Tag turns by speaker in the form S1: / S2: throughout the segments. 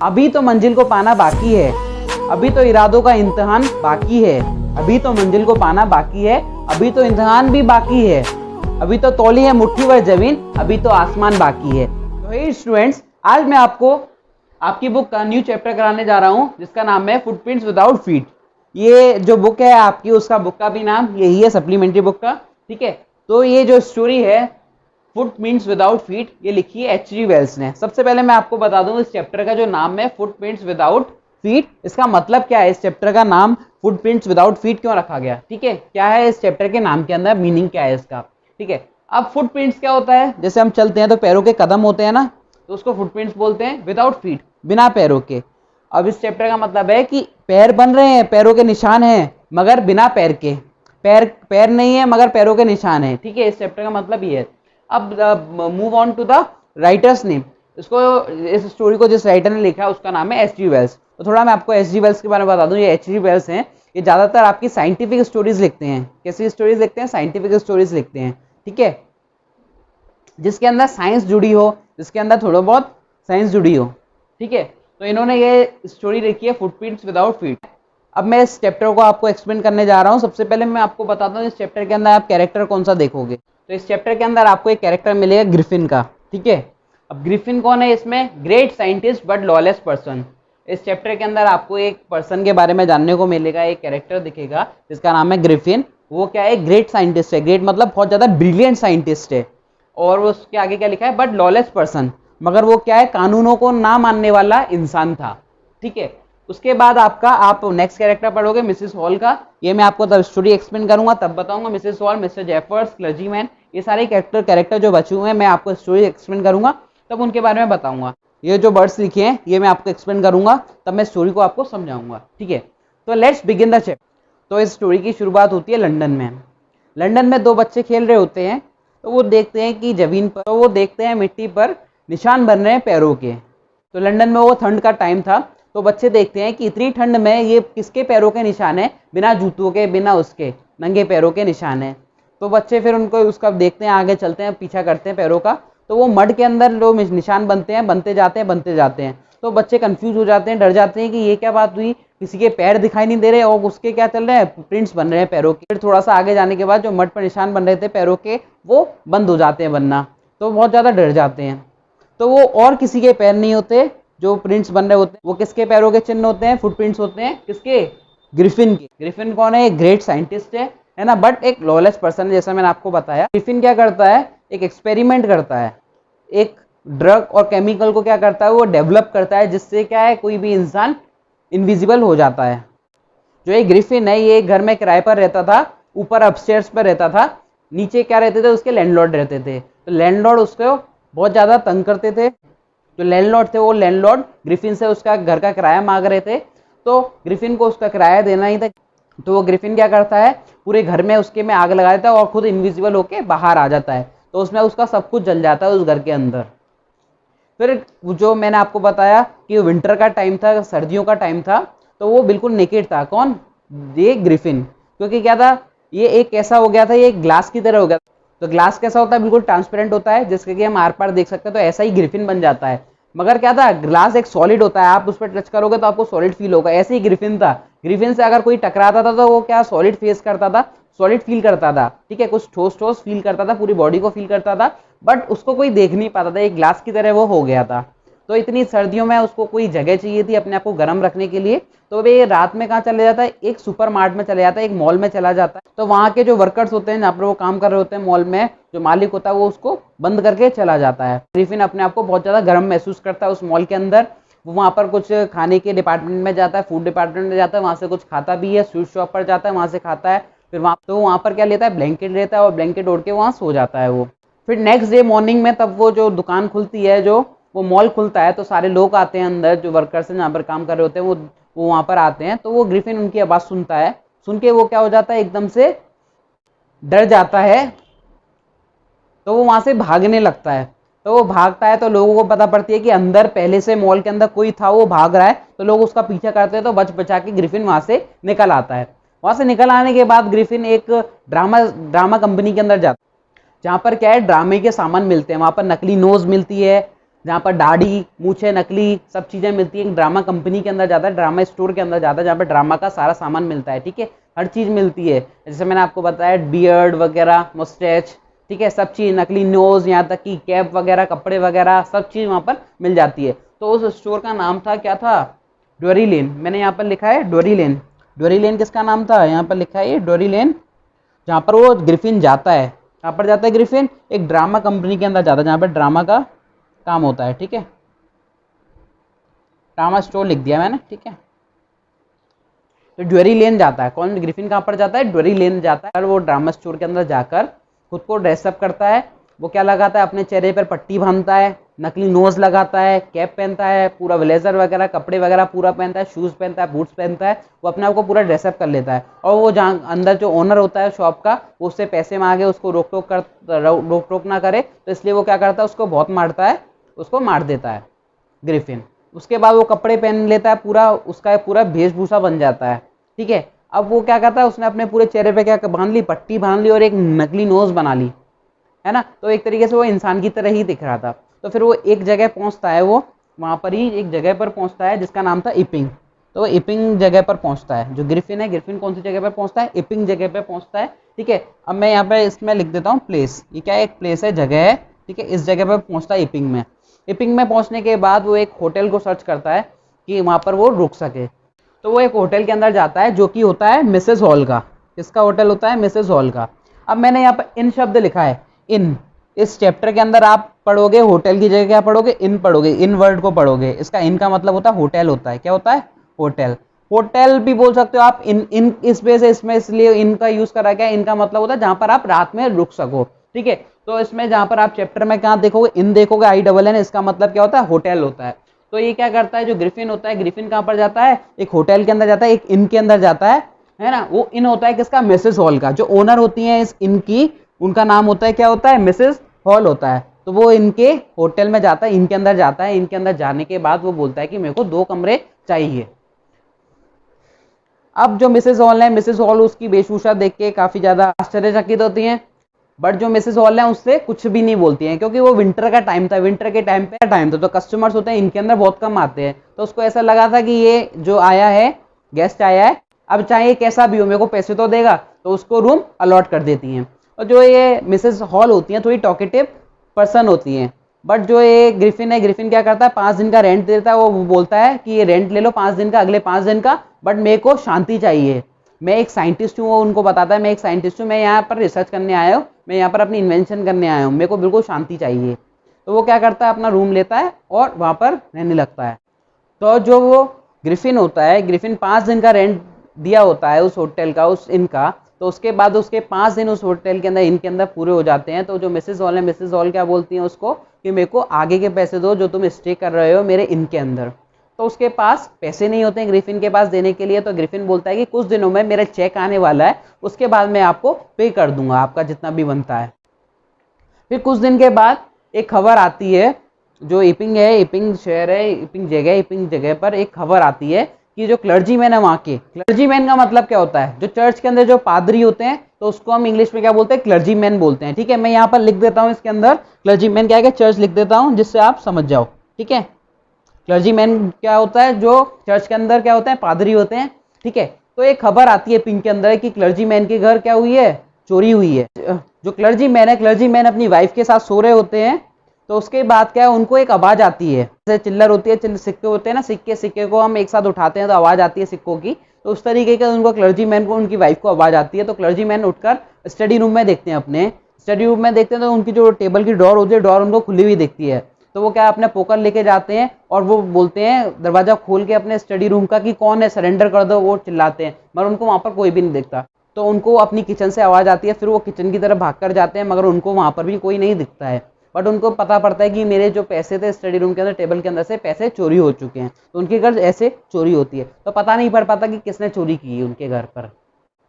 S1: अभी तो मंजिल को पाना बाकी है, अभी तो इरादों का इम्तिहान बाकी है, अभी तो मंजिल को पाना बाकी है, अभी तो इम्तिहान भी बाकी है, अभी तो तौली है मुट्ठी भर जमीन, अभी तो आसमान बाकी है। तो हे स्टूडेंट्स, आज मैं आपको आपकी बुक का न्यू चैप्टर कराने जा रहा हूं जिसका नाम है फुटप्रिंट्स विदाउट फीट। ये जो बुक है आपकी, उसका बुक का भी नाम यही है, सप्लीमेंट्री बुक का। ठीक है, तो ये जो स्टोरी है फुटप्रिंट्स विदाउट फीट, ये लिखी है H.G. वेल्स ने। सबसे पहले मैं आपको बता दूं इस चैप्टर का जो नाम है फुटप्रिंट्स विदाउट फीट, इसका मतलब क्या है, इस चैप्टर का नाम फुटप्रिंट्स विदाउट फीट क्यों रखा गया। ठीक है, क्या है इस चैप्टर के नाम के अंदर मीनिंग क्या है इसका। ठीक है, अब फुटप्रिंट्स क्या होता है, जैसे हम चलते हैं तो पैरों के कदम होते हैं ना, तो उसको फुटप्रिंट्स बोलते हैं, विदाउट फीट, बिना पैरों के। अब इस चैप्टर का मतलब है कि पैर बन रहे हैं, पैरों के निशान हैं, मगर बिना पैर के। पैर नहीं है मगर पैरों के निशान है। ठीक है, इस चैप्टर का मतलब ये है। अब move on to the writer's name. इसको, इस स्टोरी को जिस राइटर ने लिखा है उसका नाम है H.G. वेल्स। तो थोड़ा मैं आपको H.G. वेल्स के बारे में बता दूं। ये H.G. वेल्स हैं, ये ज़्यादातर आपकी साइंटिफिक स्टोरीज लिखते हैं। कैसी स्टोरीज लिखते हैं, साइंटिफिक स्टोरीज लिखते हैं। ठीक है, जिसके अंदर साइंस जुड़ी हो, जिसके अंदर थोड़ा बहुत साइंस जुड़ी हो। ठीक है, तो इन्होंने ये स्टोरी लिखी है फुटप्रिंट्स विदाउट फीट। अब मैं इस चैप्टर को आपको एक्सप्लेन करने जा रहा हूँ। सबसे पहले मैं आपको बताता हूँ इस चैप्टर के अंदर आप कैरेक्टर कौन सा देखोगे। तो इस चैप्टर के अंदर आपको एक कैरेक्टर मिलेगा ग्रिफिन का। ठीक है, अब ग्रिफिन कौन है इसमें, great scientist but lawless person. इस चैप्टर के अंदर आपको एक पर्सन के बारे में जानने को मिलेगा, एक कैरेक्टर दिखेगा जिसका नाम है ग्रिफिन। वो क्या है, ग्रेट साइंटिस्ट है। ग्रेट मतलब बहुत ज़्यादा ब्रिलियंट साइंटिस्ट है। और उसके आगे क्या लिखा है, बट लॉलेस पर्सन, मगर वो क्या है, कानूनों को ना मानने वाला इंसान था। ठीक है, उसके बाद आप नेक्स्ट कैरेक्टर पढ़ोगे मिसेस हॉल का। ये मैं आपको तब स्टोरी एक्सप्लेन करूंगा, तब बताऊंगा। Mrs hall, mister Jeffers, clergyman, ये सारे कैरेक्टर जो बचे हुए हैं मैं आपको स्टोरी एक्सप्लेन करूंगा, तब उनके बारे में बताऊंगा। ये जो वर्ड्स लिखे हैं ये मैं आपको एक्सप्लेन करूंगा, तब मैं स्टोरी को आपको समझाऊंगा। ठीक है, तो लेट्स बिगिन द चैप्टर। तो इस स्टोरी की शुरुआत होती है लंदन में। लंदन में दो बच्चे खेल रहे होते हैं, तो वो देखते हैं कि जमीन पर, तो वो देखते हैं मिट्टी पर निशान बन रहे हैं पैरों के। तो लंदन में वो ठंड का टाइम था, तो बच्चे देखते हैं कि इतनी ठंड में ये किसके पैरों के निशान है, बिना जूतों के, बिना उसके, नंगे पैरों के निशान है। तो बच्चे फिर उनको उसका देखते हैं, आगे चलते हैं, पीछा करते हैं पैरों का। तो वो मड के अंदर जो निशान बनते हैं, बनते जाते हैं। तो बच्चे कंफ्यूज हो जाते हैं, डर जाते हैं कि ये क्या बात हुई, किसी के पैर दिखाई नहीं दे रहे और उसके क्या चल रहे हैं, प्रिंट्स बन रहे हैं पैरों के। फिर थोड़ा सा आगे जाने के बाद जो मड पर निशान बन रहे थे पैरों के, वो बंद हो जाते हैं बनना। तो बहुत ज़्यादा डर जाते हैं। तो वो और किसी के पैर नहीं होते जो प्रिंट्स बन रहे होते हैं, वो किसके पैरों के चिन्ह होते हैं, फुटप्रिंट्स होते हैं, किसके, ग्रिफिन के। ग्रिफिन कौन है, एक ग्रेट साइंटिस्ट है ना, बट एक लॉलेस पर्सन है, जैसा मैंने आपको बताया। ग्रिफिन क्या करता है, एक एक्सपेरिमेंट करता है, एक ड्रग और केमिकल को क्या करता है, वो डेवलप करता है, जिससे क्या है, कोई भी इंसान इनविजिबल हो जाता है। जो ये ग्रिफिन है, ये एक घर में किराए पर रहता था, ऊपर अपस्टेयर्स पर रहता था, नीचे क्या रहते थे, उसके लैंडलॉर्ड रहते थे। तो लैंडलॉर्ड उसको बहुत ज़्यादा तंग करते थे। जो लैंडलॉर्ड थे वो लैंडलॉर्ड ग्रिफिन से उसका घर का किराया मांग रहे थे, तो ग्रिफिन को उसका किराया देना ही था। तो वो ग्रिफिन क्या करता है, पूरे घर में उसके में आग लगा देता है और खुद इनविजिबल होके बाहर आ जाता है। तो उसमें उसका सब कुछ जल जाता है उस घर के अंदर। फिर जो मैंने आपको बताया कि विंटर का टाइम था, सर्दियों का टाइम था, तो वो बिल्कुल नेकेड था। कौन, ये ग्रिफिन। क्योंकि क्या था, ये एक कैसा हो गया था, ये ग्लास की तरह हो गया। तो ग्लास कैसा होता है, बिल्कुल ट्रांसपेरेंट होता है, जिसके कि हम आर पार देख सकते हैं। तो ऐसा ही ग्रिफिन बन जाता है। मगर क्या था, ग्लास एक सॉलिड होता है, आप उस पर टच करोगे तो आपको सॉलिड फील होगा। ऐसे ही ग्रिफिन था। ग्रिफिन से अगर कोई टकराता था तो वो क्या, सॉलिड फेस करता था, सॉलिड फील करता था। ठीक है, कुछ ठोस ठोस फील करता था, पूरी बॉडी को फील करता था, बट उसको कोई देख नहीं पाता था। एक ग्लास की तरह वो हो गया था। तो इतनी सर्दियों में उसको कोई जगह चाहिए थी अपने आप को गर्म रखने के लिए। तो वे रात में कहाँ चले जाता है, एक सुपर मार्ट में चले जाता है, एक मॉल में चला जाता है। तो वहाँ के जो वर्कर्स होते हैं, जहाँ पर वो काम कर रहे होते हैं मॉल में, जो मालिक होता है वो उसको बंद करके चला जाता है। ग्रिफिन अपने आप को बहुत ज़्यादा गर्म महसूस करता है उस मॉल के अंदर। वो वहाँ पर कुछ खाने के डिपार्टमेंट में जाता है, फूड डिपार्टमेंट में जाता है, वहाँ से कुछ खाता भी है, स्वीट शॉप पर जाता है, वहाँ से खाता है। फिर वहाँ पर क्या लेता है, ब्लैंकेट लेता है और ब्लैंकेट ओढ़ के वहाँ सो जाता है वो। फिर नेक्स्ट डे मॉर्निंग में तब वो जो दुकान खुलती है, जो वो मॉल खुलता है, तो सारे लोग आते हैं अंदर, जो वर्कर्स हैं जहाँ पर काम कर रहे होते हैं वो वहाँ पर आते हैं। तो वो ग्रिफिन उनकी आवाज़ सुनता है। सुन के वो क्या हो जाता है, एकदम से डर जाता है। तो वो वहाँ से भागने लगता है। तो वो भागता है तो लोगों को पता पड़ती है कि अंदर पहले से मॉल के अंदर कोई था, वो भाग रहा है। तो लोग उसका पीछा करते हैं, तो बच बचा के ग्रिफिन वहाँ से निकल आता है। वहाँ से निकल आने के बाद ग्रिफिन एक ड्रामा कंपनी के अंदर जाता है, जहाँ पर क्या है, ड्रामे के सामान मिलते हैं। वहाँ पर नकली नोज मिलती है, जहाँ पर दाढ़ी मूछें नकली सब चीज़ें मिलती हैं। ड्रामा कंपनी के अंदर जाता है, ड्रामा स्टोर के अंदर जाता है, जहाँ पर ड्रामा का सारा सामान मिलता है। ठीक है, हर चीज़ मिलती है, जैसे मैंने आपको बताया बियर्ड वगैरह, मुस्टैच, ठीक है, सब चीज़, नकली नोज, यहाँ तक कि कैप वगैरह, कपड़े वगैरह, सब चीज़ वहाँ पर मिल जाती है। तो उस स्टोर का नाम था, क्या था, ड्वेरी लेन। मैंने यहाँ पर लिखा है ड्वेरी लेन। ड्वेरी लेन किसका नाम था, यहाँ पर लिखा है ये ड्वेरी लेन, जहाँ पर वो ग्रिफिन जाता है। कहाँ पर जाता है ग्रिफिन, एक ड्रामा कंपनी के अंदर जाता है, जहाँ पर ड्रामा का काम होता है। ठीक है, ड्रामा स्टोर लिख दिया मैंने। ठीक है, तो ड्वेरी लेन जाता है। कौन, ग्रिफिन कहाँ पर जाता है, ड्वेरी लेन जाता है। वो ड्रामा स्टोर के अंदर जाकर खुद को ड्रेसअप करता है। वो क्या लगाता है, अपने चेहरे पर पट्टी बांधता है, नकली नोज लगाता है, कैप पहनता है, पूरा ब्लेजर वगैरह, कपड़े वगैरह पूरा पहनता है, शूज़ पहनता है, बूट्स पहनता है। वो अपने आप को पूरा ड्रेसअप कर लेता है। और वो जहाँ अंदर जो ओनर होता है शॉप का, वो उससे पैसे मांगे, उसको रोक टोक ना करे, तो इसलिए वो क्या करता है, उसको बहुत मारता है, उसको मार देता है ग्रिफिन। उसके बाद वो कपड़े पहन लेता है, पूरा उसका पूरा वेशभूषा बन जाता है। ठीक है, अब वो क्या करता है, उसने अपने पूरे चेहरे पे क्या बांध ली, पट्टी बांध ली और एक नकली नोज बना ली, है ना। तो एक तरीके से वो इंसान की तरह ही दिख रहा था। तो फिर वो एक जगह पहुंचता है, वो वहां पर ही एक जगह पर पहुंचता है जिसका नाम था इपिंग। तो वो इपिंग जगह पर पहुंचता है। जो ग्रिफिन है, ग्रिफिन कौन सी जगह पर पहुंचता है, इपिंग जगह पर पहुंचता है। ठीक है, अब मैं यहाँ पे इसमें लिख देता हूँ प्लेस, ये क्या है, एक प्लेस है, जगह है। ठीक है, इस जगह पर पहुंचता है इपिंग में। इपिंग में पहुंचने के बाद वो एक होटल को सर्च करता है कि वहां पर वो रुक सके। तो वो एक होटल के अंदर जाता है, जो कि होता है मिसेस हॉल का। किसका होटल होता है, मिसेस हॉल का। अब मैंने यहाँ पर इन शब्द लिखा है, इन। इस चैप्टर के अंदर आप पढ़ोगे होटल की जगह क्या पढ़ोगे, इन पढ़ोगे, इन वर्ड को पढ़ोगे। इसका इन का मतलब होता है होटल होता है। क्या होता है, होटल। होटल भी बोल सकते हो आप। इन इस वजह से इसमें इसलिए इन का यूज करा गया। इनका मतलब होता है जहां पर आप रात में रुक सको। ठीक है, तो इसमें जहां पर आप चैप्टर में क्या देखोगे, इन देखोगे, INN, इसका मतलब क्या होता है, होटल होता है। तो ये क्या करता है, जो ग्रिफिन होता है, ग्रिफिन कहाँ पर जाता है, एक होटल के अंदर जाता है, एक इन के अंदर जाता है ना। वो इन होता है किसका, मिसेस हॉल का। जो ओनर होती है इस इन की, उनका नाम होता है, क्या होता है, मिसेस हॉल होता है। तो वो इनके होटल में जाता है, इनके अंदर जाता है। इनके अंदर जाने के बाद वो बोलता है कि मेरे को 2 कमरे चाहिए। अब जो मिसेस हॉल है, मिसेस हॉल उसकी वेशभूषा देख के काफी ज्यादा आश्चर्यचकित होती हैं। बट जो मिसेस हॉल है उससे कुछ भी नहीं बोलती हैं, क्योंकि वो विंटर का टाइम था। विंटर के टाइम पे टाइम था, तो कस्टमर्स होते हैं इनके अंदर बहुत कम आते हैं। तो उसको ऐसा लगा था कि ये जो आया है, गेस्ट आया है, अब चाहे ये कैसा भी हो, मेरे को पैसे तो देगा। तो उसको रूम अलॉट कर देती हैं। और जो ये मिसेस हॉल होती हैं, थोड़ी टॉकेटिव पर्सन होती हैं। बट जो ये ग्रिफिन है, ग्रिफिन क्या करता है, 5 दिन का रेंट देता है। वो बोलता है कि ये रेंट ले लो 5 दिन का, अगले 5 दिन का, बट मेरे को शांति चाहिए। मैं एक साइंटिस्ट हूँ, वो उनको बताता है मैं एक साइंटिस्ट हूँ, मैं यहाँ पर रिसर्च करने आया हूँ, मैं यहाँ पर अपनी इन्वेंशन करने आया हूँ, मेरे को बिल्कुल शांति चाहिए। तो वो क्या करता है, अपना रूम लेता है और वहाँ पर रहने लगता है। तो जो वो ग्रिफिन होता है, ग्रिफिन 5 दिन का रेंट दिया होता है उस होटल का, उस इन का। तो उसके बाद उसके 5 दिन उस होटल के अंदर, इनके अंदर पूरे हो जाते हैं। तो जो मिसेस हॉल है, मिसेस हॉल क्या बोलती हैं उसको कि मेरे को आगे के पैसे दो जो तुम स्टे कर रहे हो मेरे इनके अंदर। तो उसके पास पैसे नहीं होते हैं ग्रिफिन के पास देने के लिए। तो ग्रिफिन बोलता है कि कुछ दिनों में मेरा चेक आने वाला है, उसके बाद मैं आपको पे कर दूंगा, आपका जितना भी बनता है। फिर कुछ दिन के बाद एक खबर आती है, जो इपिंग है, इपिंग शहर है, इपिंग जगह पर एक खबर आती है कि जो क्लर्जी मैन है वहाँ के, क्लर्जी मैन का मतलब क्या होता है, जो चर्च के अंदर जो पादरी होते हैं, तो उसको हम इंग्लिश में क्या बोलते हैं, क्लर्जी मैन बोलते हैं। ठीक है, मैं यहाँ पर लिख देता हूँ इसके अंदर क्लर्जी मैन क्या है, चर्च लिख देता हूँ जिससे आप समझ जाओ। ठीक है, क्लर्जी मैन क्या होता है, जो चर्च के अंदर क्या होते हैं, पादरी होते हैं। ठीक है, तो एक खबर आती है पिंक के अंदर कि क्लर्जी मैन के घर क्या हुई है, चोरी हुई है। जो क्लर्जी मैन है, क्लर्जी मैन अपनी वाइफ के साथ सो रहे होते हैं। तो उसके बाद क्या है, उनको एक आवाज आती है, जैसे चिल्लर होती है, सिक्के होते हैं ना, सिक्के को हम एक साथ उठाते हैं तो आवाज आती है सिक्कों की। तो उस तरीके का उनको क्लर्जी मैन को, उनकी वाइफ को आवाज आती है। तो क्लर्जी मैन उठकर स्टडी रूम में देखते हैं, अपने स्टडी रूम में देखते हैं, तो उनकी जो टेबल की डोर होती है, डोर उनको खुली हुई दिखती है। तो वो क्या अपने पोकर लेके जाते हैं और वो बोलते हैं दरवाजा खोल के अपने स्टडी रूम का कि कौन है, सरेंडर कर दो, वो चिल्लाते हैं, मगर उनको वहां पर कोई भी नहीं दिखता। तो उनको अपनी किचन से आवाज आती है, फिर वो किचन की तरफ भाग कर जाते हैं, मगर उनको वहां पर भी कोई नहीं दिखता है। बट उनको पता पड़ता है कि मेरे जो पैसे थे स्टडी रूम के अंदर, टेबल के अंदर से पैसे चोरी हो चुके हैं। तो उनके घर ऐसे चोरी होती है, तो पता नहीं पड़ पाता कि किसने चोरी की उनके घर पर।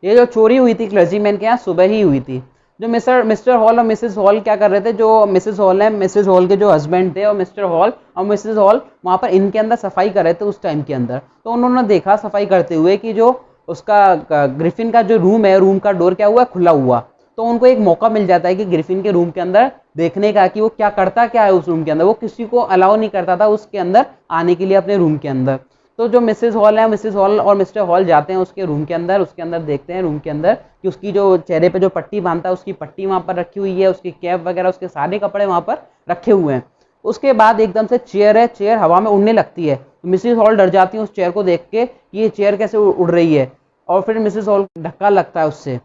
S1: ये जो चोरी हुई थी क्लर्जीमैन के यहाँ सुबह ही हुई थी। जो मिस्टर हॉल और मिसेस हॉल क्या कर रहे थे, जो मिसेस हॉल है, मिसेस हॉल के जो हस्बैंड थे, और मिस्टर हॉल और मिसेस हॉल वहाँ पर इनके अंदर सफाई कर रहे थे उस टाइम के अंदर। तो उन्होंने देखा सफाई करते हुए कि जो उसका ग्रिफिन का जो रूम है, रूम का डोर क्या हुआ, खुला हुआ। तो उनको एक मौका मिल जाता है कि ग्रिफिन के रूम के अंदर देखने का कि वो क्या करता क्या है उस रूम के अंदर। वो किसी को अलाउ नहीं करता था उसके अंदर आने के लिए, अपने रूम के अंदर। तो जो मिसेस हॉल है, मिसेस हॉल और मिस्टर हॉल जाते हैं उसके रूम के अंदर, उसके अंदर देखते हैं रूम के अंदर कि उसकी जो चेहरे पे जो पट्टी बांधता है उसकी पट्टी वहाँ पर रखी हुई है, उसकी कैप वगैरह, उसके सारे कपड़े वहाँ पर रखे हुए हैं। उसके बाद एकदम से चेयर है, चेयर हवा में उड़ने लगती है। तो मिसेस हॉल डर जाती है उस चेयर को देख के कि ये चेयर कैसे उड़ रही है, और फिर मिसेस हॉल को धक्का लगता है उससे।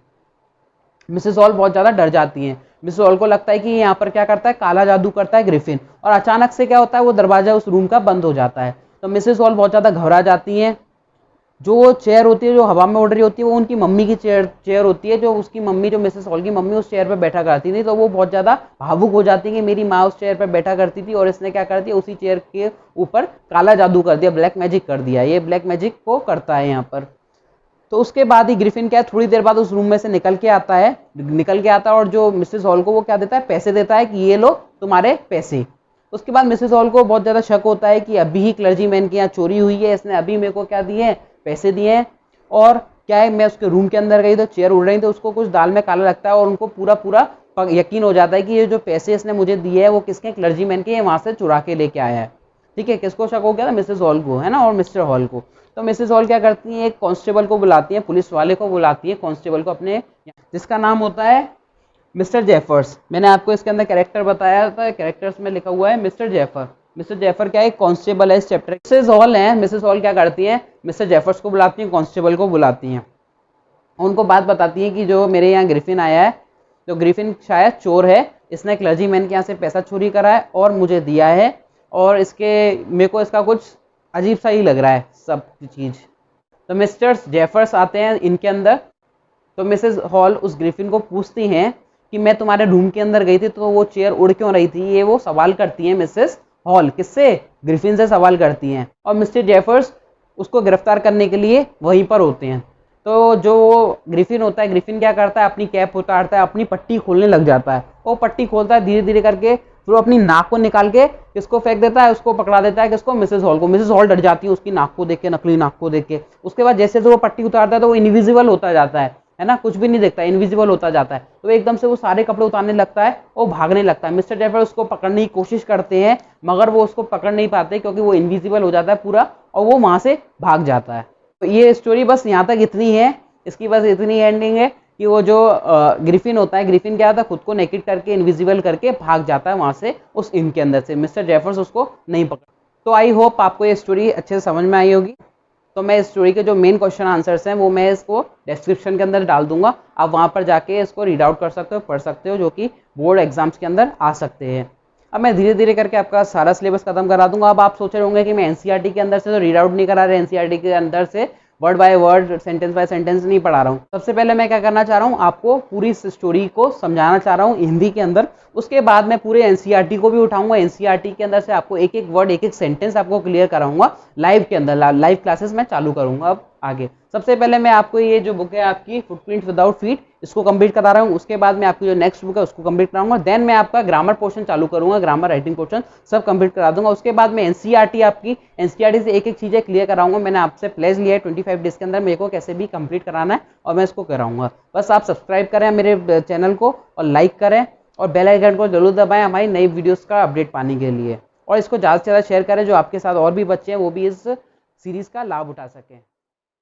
S1: मिसेस हॉल बहुत ज़्यादा डर जाती हैं। मिसेस हॉल को लगता है कि यहाँ पर क्या करता है, काला जादू करता है ग्रिफिन, और अचानक से क्या होता है, वो दरवाजा उस रूम का बंद हो जाता है। तो मिसेस हॉल बहुत ज़्यादा घबरा जाती हैं। जो चेयर होती है जो हवा में उड़ रही होती है वो उनकी मम्मी की चेयर होती है, जो उसकी मम्मी, जो मिसेस हॉल की मम्मी उस चेयर पर बैठा करती थी। तो वो बहुत ज़्यादा भावुक हो जाती है कि मेरी माँ उस चेयर पर बैठा करती थी और इसने क्या कर दिया, उसी चेयर के ऊपर काला जादू कर दिया, ब्लैक मैजिक कर दिया। ये ब्लैक मैजिक को करता है यहाँ पर। तो उसके बाद ही ग्रिफिन क्या है, थोड़ी देर बाद उस रूम में से निकल के आता है, और जो मिसेस हॉल को वो क्या देता है, पैसे देता है कि ये लो तुम्हारे पैसे। उसके बाद मिसेस हॉल को बहुत ज़्यादा शक होता है कि अभी ही क्लर्जीमैन की यहाँ चोरी हुई है, इसने अभी मेरे को क्या दिए हैं, पैसे दिए हैं। और क्या है, मैं उसके रूम के अंदर गई तो चेयर उड़ रही, तो उसको कुछ दाल में काला लगता है और उनको पूरा पूरा यकीन हो जाता है कि ये जो पैसे इसने मुझे दिए है वो किसके, क्लर्जीमैन के, वहाँ से चुरा के लेके आया है। ठीक है, किसको शक हो गया था, मिसेस हॉल को, है ना, और मिस्टर हॉल को। तो मिसेस हॉल क्या करती हैं, एक कांस्टेबल को बुलाती हैं, पुलिस वाले को बुलाती है, कांस्टेबल को अपने, जिसका नाम होता है मिस्टर जेफर्स। मैंने आपको इसके अंदर कैरेक्टर बताया था, कैरेक्टर्स में लिखा हुआ है मिस्टर जेफर। मिस्टर जेफर क्या है, कांस्टेबल है इस चैप्टर। मिसेस हॉल है, मिसेस हॉल क्या करती हैं, मिस्टर जेफर्स को बुलाती हैं, कांस्टेबल को बुलाती हैं, उनको बात बताती हैं कि जो मेरे यहाँ ग्रिफिन आया है, जो ग्रिफिन शायद चोर है, इसने क्लर्जीमैन के यहाँ से पैसा चोरी करा है और मुझे दिया है, और इसके मेरे को इसका कुछ अजीब सा ही लग रहा है सब चीज़। तो मिस्टर जेफर्स आते हैं इनके अंदर। तो मिसेस हॉल उस ग्रिफिन को पूछती हैं कि मैं तुम्हारे रूम के अंदर गई थी तो वो चेयर उड़ क्यों रही थी, ये वो सवाल करती हैं मिसेस हॉल। किससे, ग्रिफिन से सवाल करती हैं। और मिस्टर जेफर्स उसको गिरफ्तार करने के लिए वहीं पर होते हैं। तो जो ग्रिफिन होता है, ग्रिफिन क्या करता है, अपनी कैप उतारता है, अपनी पट्टी खोलने लग जाता है। वो पट्टी खोलता है धीरे धीरे करके, फिर वो अपनी नाक को निकाल के किसको फेंक देता है, उसको पकड़ा देता है, किसको, मिसेस हॉल को। मिसेस हॉल डर जाती है उसकी नाक को देख के, नकली नाक को देख के। उसके बाद जैसे वो पट्टी उतारता है तो वो इनविजिबल होता जाता है ना, कुछ भी नहीं देखता, इनविजिबल होता जाता है। तो एकदम से वो सारे कपड़े उतारने लगता है और भागने लगता है। मिस्टर जेफर उसको पकड़ने की कोशिश करते हैं, मगर वो उसको पकड़ नहीं पाते क्योंकि वो इनविजिबल हो जाता है पूरा, और वो वहां से भाग जाता है। तो ये स्टोरी बस यहाँ तक इतनी है। इसकी बस इतनी एंडिंग है कि वो जो ग्रिफिन होता है, ग्रिफिन क्या होता है, खुद को नेकेड करके, इनविजिबल करके भाग जाता है वहां से, उस इन के अंदर से। मिस्टर जेफर्स उसको नहीं पकड़। तो आई होप आपको ये स्टोरी अच्छे से समझ में आई होगी। तो मैं इस स्टोरी के जो मेन क्वेश्चन आंसर्स हैं वो मैं इसको डिस्क्रिप्शन के अंदर डाल दूंगा, आप वहाँ पर जाके इसको रीड आउट कर सकते हो, पढ़ सकते हो, जो कि बोर्ड एग्जाम्स के अंदर आ सकते हैं। अब मैं धीरे धीरे करके आपका सारा सिलेबस खत्म करा दूंगा। अब आप सोच रहे होंगे कि मैं एनसीईआरटी के अंदर से तो रीड आउट नहीं करा रहे, एनसीईआरटी के अंदर से word by word, sentence by sentence नहीं पढ़ा रहा हूँ। सबसे पहले मैं क्या करना चाह रहा हूँ, आपको पूरी इस स्टोरी को समझाना चाह रहा हूँ हिंदी के अंदर। उसके बाद मैं पूरे एनसीईआरटी को भी उठाऊंगा, एनसीईआरटी के अंदर से आपको एक एक वर्ड, एक एक सेंटेंस आपको क्लियर कराऊंगा लाइव के अंदर। लाइव क्लासेस मैं चालू करूंगा अब आगे। सबसे पहले मैं आपको ये जो बुक है आपकी फुटप्रिंट विदाउट फीट, इसको कंप्लीट करा रहा हूँ। उसके बाद मैं आपकी जो नेक्स्ट बुक है उसको कंप्लीट कराऊंगा। देन मैं आपका ग्रामर पोर्शन चालू करूंगा, ग्रामर राइटिंग पोर्शन सब कंप्लीट करा दूंगा। उसके बाद मैं एनसीईआरटी आपकी, एनसीईआरटी से एक एक चीजें क्लियर कराऊंगा। मैंने आपसे प्लेज लिया है 25 डेज के अंदर मेरे को कैसे भी कंप्लीट कराना है, और मैं इसको कराऊंगा। बस आप सब्सक्राइब करें मेरे चैनल को और लाइक करें और बेल आइकन को जरूर दबाएं हमारी नई वीडियोस का अपडेट पाने के लिए। और इसको ज़्यादा से ज़्यादा शेयर करें, जो आपके साथ और भी बच्चे हैं वो भी इस सीरीज़ का लाभ उठा सकें।